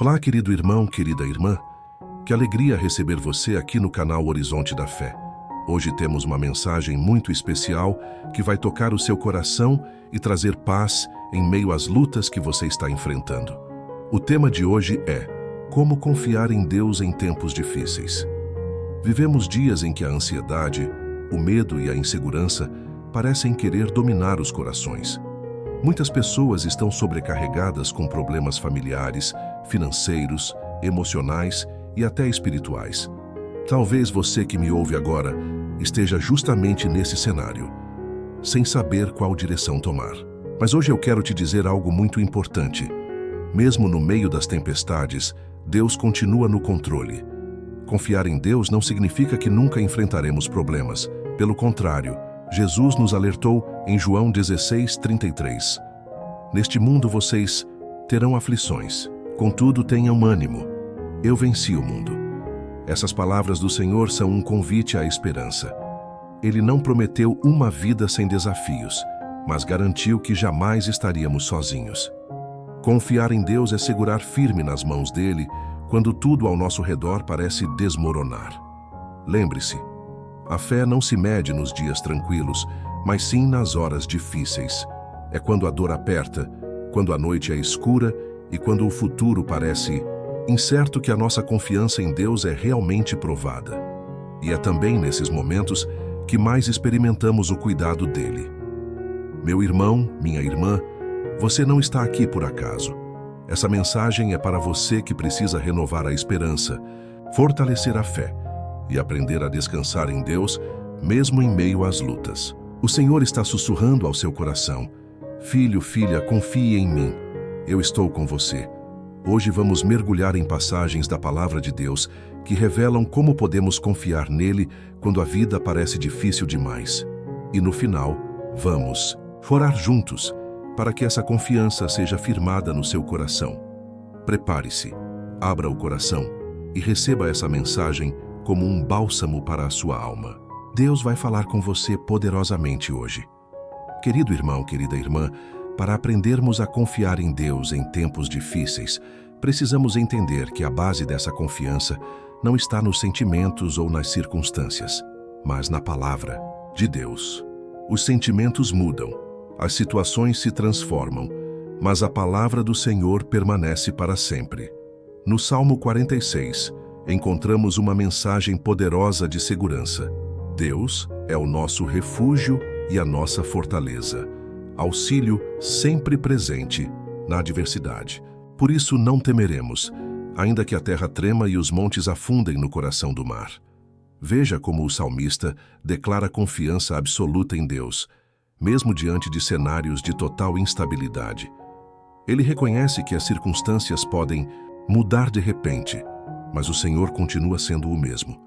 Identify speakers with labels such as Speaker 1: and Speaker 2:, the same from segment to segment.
Speaker 1: Olá, querido irmão, querida irmã. Que alegria receber você aqui no canal Horizonte da Fé. Hoje temos uma mensagem muito especial que vai tocar o seu coração e trazer paz em meio às lutas que você está enfrentando. O tema de hoje é como confiar em Deus em tempos difíceis. Vivemos dias em que a ansiedade, o medo e a insegurança parecem querer dominar os corações. Muitas pessoas estão sobrecarregadas com problemas familiares, financeiros, emocionais e até espirituais. Talvez você que me ouve agora esteja justamente nesse cenário, sem saber qual direção tomar. Mas hoje eu quero te dizer algo muito importante. Mesmo no meio das tempestades, Deus continua no controle. Confiar em Deus não significa que nunca enfrentaremos problemas. Pelo contrário, Jesus nos alertou em João 16:33. Neste mundo vocês terão aflições, contudo tenham ânimo. Eu venci o mundo. Essas palavras do Senhor são um convite à esperança. Ele não prometeu uma vida sem desafios, mas garantiu que jamais estaríamos sozinhos. Confiar em Deus é segurar firme nas mãos dele quando tudo ao nosso redor parece desmoronar. Lembre-se, a fé não se mede nos dias tranquilos, mas sim nas horas difíceis. É quando a dor aperta, quando a noite é escura e quando o futuro parece incerto que a nossa confiança em Deus é realmente provada. E é também nesses momentos que mais experimentamos o cuidado dele. Meu irmão, minha irmã, você não está aqui por acaso. Essa mensagem é para você que precisa renovar a esperança, fortalecer a fé e aprender a descansar em Deus, mesmo em meio às lutas. O Senhor está sussurrando ao seu coração: filho, filha, confie em mim. Eu estou com você. Hoje vamos mergulhar em passagens da Palavra de Deus que revelam como podemos confiar nele quando a vida parece difícil demais. E no final, vamos orar juntos para que essa confiança seja firmada no seu coração. Prepare-se, abra o coração e receba essa mensagem como um bálsamo para a sua alma. Deus vai falar com você poderosamente hoje. Querido irmão, querida irmã, para aprendermos a confiar em Deus em tempos difíceis, precisamos entender que a base dessa confiança não está nos sentimentos ou nas circunstâncias, mas na palavra de Deus. Os sentimentos mudam, as situações se transformam, mas a palavra do Senhor permanece para sempre. No Salmo 46, encontramos uma mensagem poderosa de segurança. Deus é o nosso refúgio e a nossa fortaleza, auxílio sempre presente na adversidade. Por isso não temeremos, ainda que a terra trema e os montes afundem no coração do mar. Veja como o salmista declara confiança absoluta em Deus, mesmo diante de cenários de total instabilidade. Ele reconhece que as circunstâncias podem mudar de repente, mas o Senhor continua sendo o mesmo,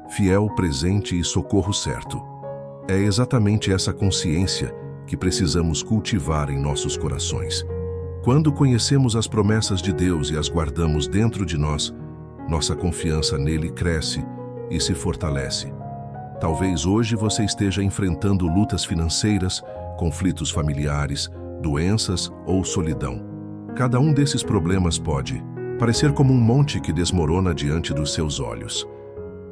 Speaker 1: fiel, presente e socorro certo. É exatamente essa consciência que precisamos cultivar em nossos corações. Quando conhecemos as promessas de Deus e as guardamos dentro de nós, nossa confiança nele cresce e se fortalece. Talvez hoje você esteja enfrentando lutas financeiras, conflitos familiares, doenças ou solidão. Cada um desses problemas pode parecer como um monte que desmorona diante dos seus olhos.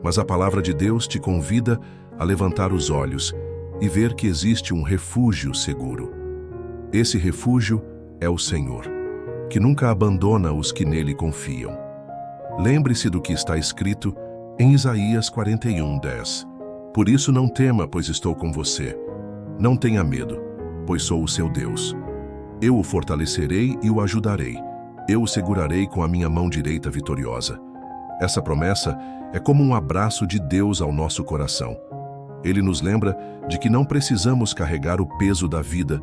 Speaker 1: Mas a palavra de Deus te convida a levantar os olhos e ver que existe um refúgio seguro. Esse refúgio é o Senhor, que nunca abandona os que nele confiam. Lembre-se do que está escrito em Isaías 41:10. Por isso não tema, pois estou com você. Não tenha medo, pois sou o seu Deus. Eu o fortalecerei e o ajudarei. Eu o segurarei com a minha mão direita vitoriosa. Essa promessa é como um abraço de Deus ao nosso coração. Ele nos lembra de que não precisamos carregar o peso da vida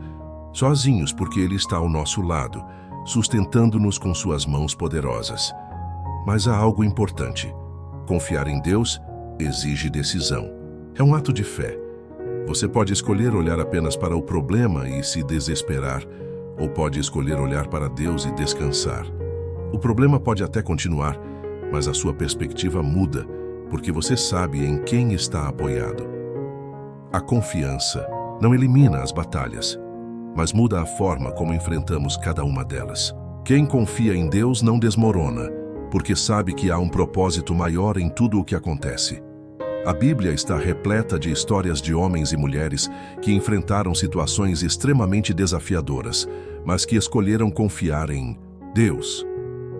Speaker 1: sozinhos, porque Ele está ao nosso lado, sustentando-nos com suas mãos poderosas. Mas há algo importante. Confiar em Deus exige decisão. É um ato de fé. Você pode escolher olhar apenas para o problema e se desesperar, ou pode escolher olhar para Deus e descansar. O problema pode até continuar, mas a sua perspectiva muda, porque você sabe em quem está apoiado. A confiança não elimina as batalhas, mas muda a forma como enfrentamos cada uma delas. Quem confia em Deus não desmorona, porque sabe que há um propósito maior em tudo o que acontece. A Bíblia está repleta de histórias de homens e mulheres que enfrentaram situações extremamente desafiadoras, mas que escolheram confiar em Deus.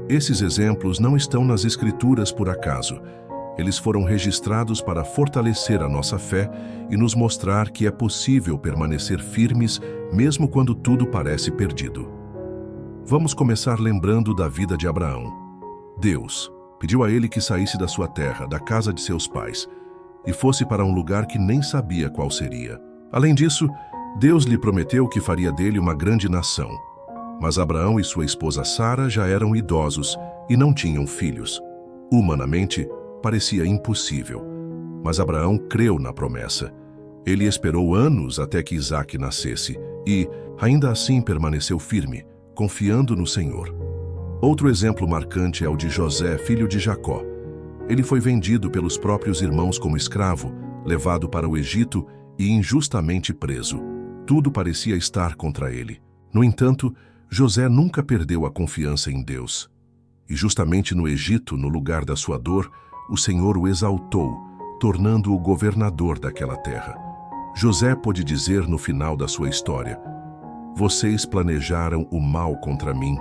Speaker 1: Esses exemplos não estão nas Escrituras por acaso. Eles foram registrados para fortalecer a nossa fé e nos mostrar que é possível permanecer firmes mesmo quando tudo parece perdido. Vamos começar lembrando da vida de Abraão. Deus pediu a ele que saísse da sua terra, da casa de seus pais, e fosse para um lugar que nem sabia qual seria. Além disso, Deus lhe prometeu que faria dele uma grande nação. Mas Abraão e sua esposa Sara já eram idosos e não tinham filhos. Humanamente, parecia impossível. Mas Abraão creu na promessa. Ele esperou anos até que Isaque nascesse e, ainda assim, permaneceu firme, confiando no Senhor. Outro exemplo marcante é o de José, filho de Jacó. Ele foi vendido pelos próprios irmãos como escravo, levado para o Egito e injustamente preso. Tudo parecia estar contra ele. No entanto, José nunca perdeu a confiança em Deus. E justamente no Egito, no lugar da sua dor, o Senhor o exaltou, tornando-o governador daquela terra. José pôde dizer no final da sua história: "Vocês planejaram o mal contra mim,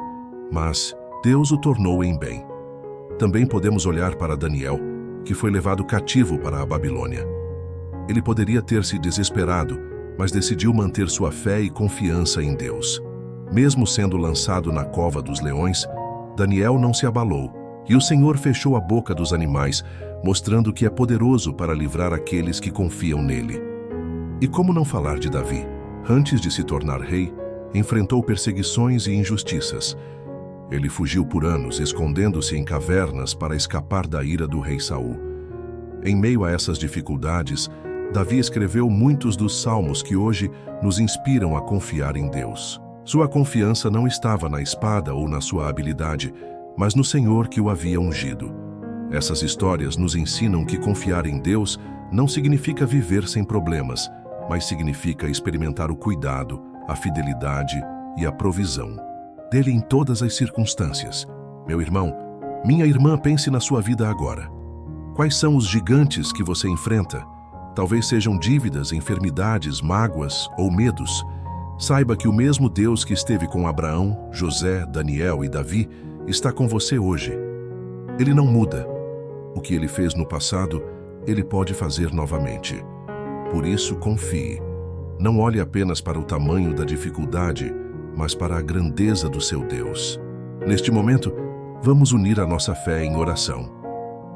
Speaker 1: mas Deus o tornou em bem." Também podemos olhar para Daniel, que foi levado cativo para a Babilônia. Ele poderia ter se desesperado, mas decidiu manter sua fé e confiança em Deus. Mesmo sendo lançado na cova dos leões, Daniel não se abalou, e o Senhor fechou a boca dos animais, mostrando que é poderoso para livrar aqueles que confiam nele. E como não falar de Davi? Antes de se tornar rei, enfrentou perseguições e injustiças. Ele fugiu por anos, escondendo-se em cavernas para escapar da ira do rei Saul. Em meio a essas dificuldades, Davi escreveu muitos dos salmos que hoje nos inspiram a confiar em Deus. Sua confiança não estava na espada ou na sua habilidade, mas no Senhor que o havia ungido. Essas histórias nos ensinam que confiar em Deus não significa viver sem problemas, mas significa experimentar o cuidado, a fidelidade e a provisão dele em todas as circunstâncias. Meu irmão, minha irmã, pense na sua vida agora. Quais são os gigantes que você enfrenta? Talvez sejam dívidas, enfermidades, mágoas ou medos. Saiba que o mesmo Deus que esteve com Abraão, José, Daniel e Davi está com você hoje. Ele não muda. O que ele fez no passado, ele pode fazer novamente. Por isso, confie. Não olhe apenas para o tamanho da dificuldade, mas para a grandeza do seu Deus. Neste momento, vamos unir a nossa fé em oração.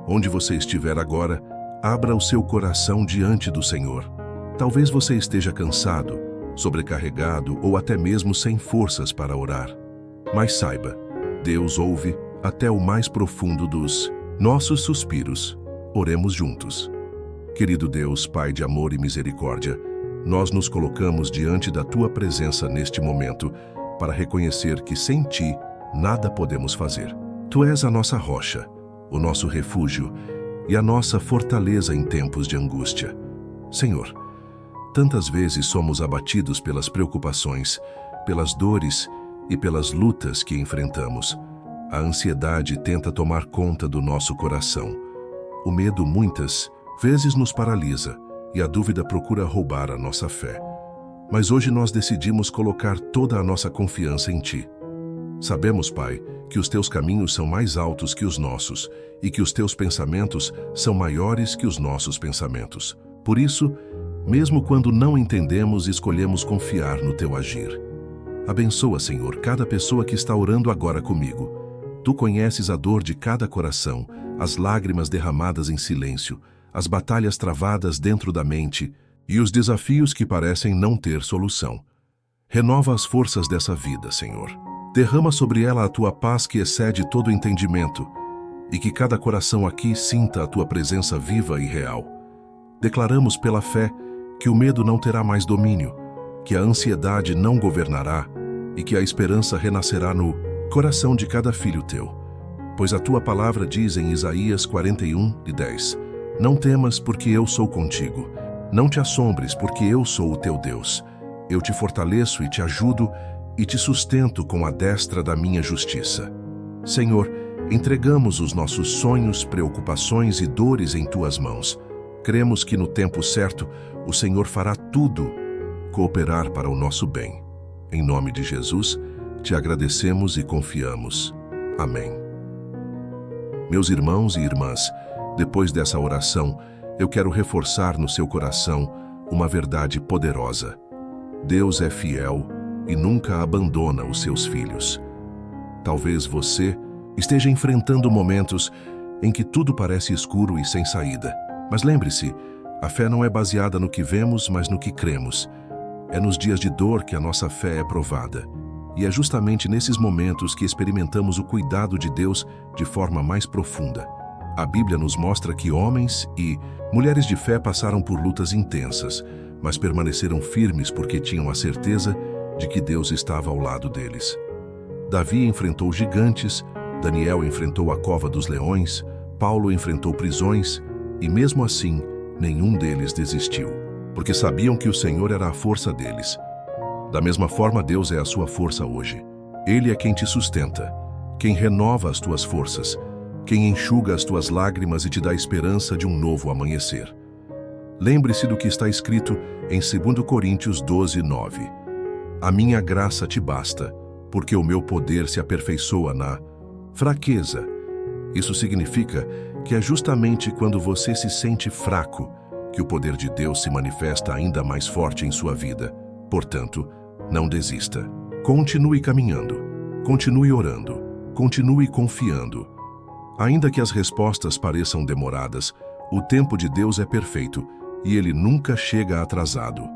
Speaker 1: Onde você estiver agora, abra o seu coração diante do Senhor. Talvez você esteja cansado, sobrecarregado ou até mesmo sem forças para orar. Mas saiba, Deus ouve até o mais profundo dos nossos suspiros. Oremos juntos. Querido Deus, Pai de amor e misericórdia, nós nos colocamos diante da Tua presença neste momento para reconhecer que sem Ti nada podemos fazer. Tu és a nossa rocha, o nosso refúgio e a nossa fortaleza em tempos de angústia. Senhor, tantas vezes somos abatidos pelas preocupações, pelas dores e pelas lutas que enfrentamos. A ansiedade tenta tomar conta do nosso coração. O medo muitas vezes nos paralisa e a dúvida procura roubar a nossa fé. Mas hoje nós decidimos colocar toda a nossa confiança em Ti. Sabemos, Pai, que os Teus caminhos são mais altos que os nossos e que os Teus pensamentos são maiores que os nossos pensamentos. Por isso, mesmo quando não entendemos, escolhemos confiar no Teu agir. Abençoa, Senhor, cada pessoa que está orando agora comigo. Tu conheces a dor de cada coração, as lágrimas derramadas em silêncio, as batalhas travadas dentro da mente e os desafios que parecem não ter solução. Renova as forças dessa vida, Senhor. Derrama sobre ela a Tua paz que excede todo entendimento e que cada coração aqui sinta a Tua presença viva e real. Declaramos pela fé que o medo não terá mais domínio, que a ansiedade não governará e que a esperança renascerá no coração de cada filho Teu. Pois a Tua palavra diz em Isaías 41:10: Não temas, porque eu sou contigo. Não te assombres, porque eu sou o teu Deus. Eu te fortaleço e te ajudo, e te sustento com a destra da minha justiça. Senhor, entregamos os nossos sonhos, preocupações e dores em tuas mãos. Cremos que no tempo certo o Senhor fará tudo cooperar para o nosso bem. Em nome de Jesus, te agradecemos e confiamos. Amém. Meus irmãos e irmãs, depois dessa oração, eu quero reforçar no seu coração uma verdade poderosa. Deus é fiel e nunca abandona os seus filhos. Talvez você esteja enfrentando momentos em que tudo parece escuro e sem saída. Mas lembre-se, a fé não é baseada no que vemos, mas no que cremos. É nos dias de dor que a nossa fé é provada. E é justamente nesses momentos que experimentamos o cuidado de Deus de forma mais profunda. A Bíblia nos mostra que homens e mulheres de fé passaram por lutas intensas, mas permaneceram firmes porque tinham a certeza de que Deus estava ao lado deles. Davi enfrentou gigantes, Daniel enfrentou a cova dos leões, Paulo enfrentou prisões, e mesmo assim, nenhum deles desistiu, porque sabiam que o Senhor era a força deles. Da mesma forma, Deus é a sua força hoje. Ele é quem te sustenta, quem renova as tuas forças, quem enxuga as tuas lágrimas e te dá esperança de um novo amanhecer. Lembre-se do que está escrito em 2 Coríntios 12:9. A minha graça te basta, porque o meu poder se aperfeiçoa na fraqueza. Isso significa que é justamente quando você se sente fraco que o poder de Deus se manifesta ainda mais forte em sua vida. Portanto, não desista. Continue caminhando, continue orando, continue confiando. Ainda que as respostas pareçam demoradas, o tempo de Deus é perfeito e Ele nunca chega atrasado.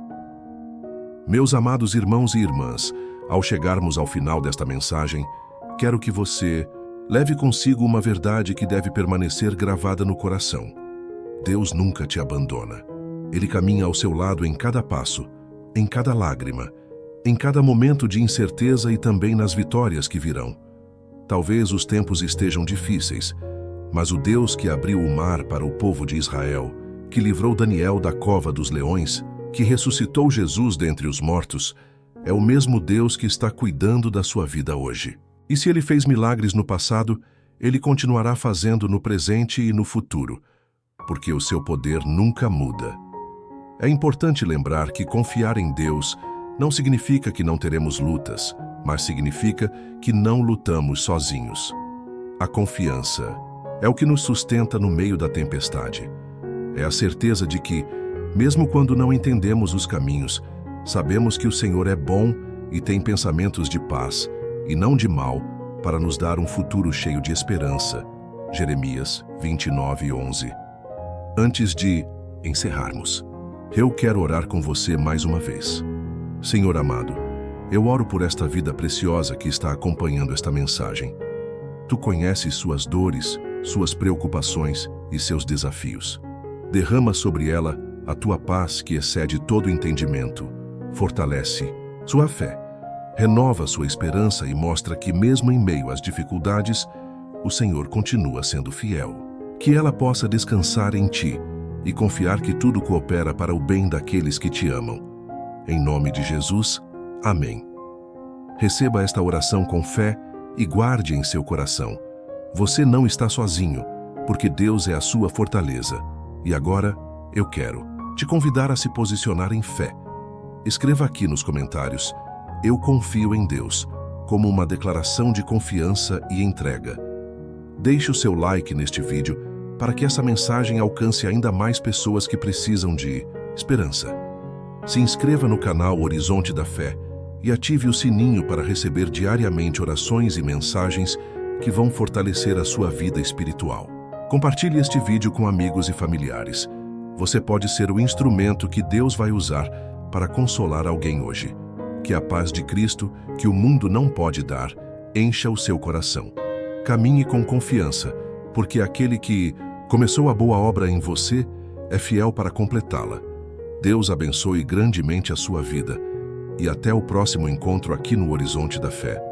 Speaker 1: Meus amados irmãos e irmãs, ao chegarmos ao final desta mensagem, quero que você leve consigo uma verdade que deve permanecer gravada no coração. Deus nunca te abandona. Ele caminha ao seu lado em cada passo, em cada lágrima, em cada momento de incerteza e também nas vitórias que virão. Talvez os tempos estejam difíceis, mas o Deus que abriu o mar para o povo de Israel, que livrou Daniel da cova dos leões, que ressuscitou Jesus dentre os mortos, é o mesmo Deus que está cuidando da sua vida hoje. E se Ele fez milagres no passado, Ele continuará fazendo no presente e no futuro, porque o seu poder nunca muda. É importante lembrar que confiar em Deus não significa que não teremos lutas, mas significa que não lutamos sozinhos. A confiança é o que nos sustenta no meio da tempestade. É a certeza de que, mesmo quando não entendemos os caminhos, sabemos que o Senhor é bom e tem pensamentos de paz, e não de mal, para nos dar um futuro cheio de esperança. Jeremias 29:11. Antes de encerrarmos, eu quero orar com você mais uma vez. Senhor amado, eu oro por esta vida preciosa que está acompanhando esta mensagem. Tu conheces suas dores, suas preocupações e seus desafios. Derrama sobre ela a tua paz que excede todo entendimento. Fortalece sua fé, renova sua esperança e mostra que mesmo em meio às dificuldades, o Senhor continua sendo fiel. Que ela possa descansar em ti e confiar que tudo coopera para o bem daqueles que te amam. Em nome de Jesus, amém. Receba esta oração com fé e guarde em seu coração. Você não está sozinho, porque Deus é a sua fortaleza. E agora, eu quero te convidar a se posicionar em fé. Escreva aqui nos comentários: eu confio em Deus, como uma declaração de confiança e entrega. Deixe o seu like neste vídeo para que essa mensagem alcance ainda mais pessoas que precisam de esperança. Se inscreva no canal Horizonte da Fé e ative o sininho para receber diariamente orações e mensagens que vão fortalecer a sua vida espiritual. Compartilhe este vídeo com amigos e familiares. Você pode ser o instrumento que Deus vai usar para consolar alguém hoje. Que a paz de Cristo, que o mundo não pode dar, encha o seu coração. Caminhe com confiança, porque aquele que começou a boa obra em você é fiel para completá-la. Deus abençoe grandemente a sua vida e até o próximo encontro aqui no Horizonte da Fé.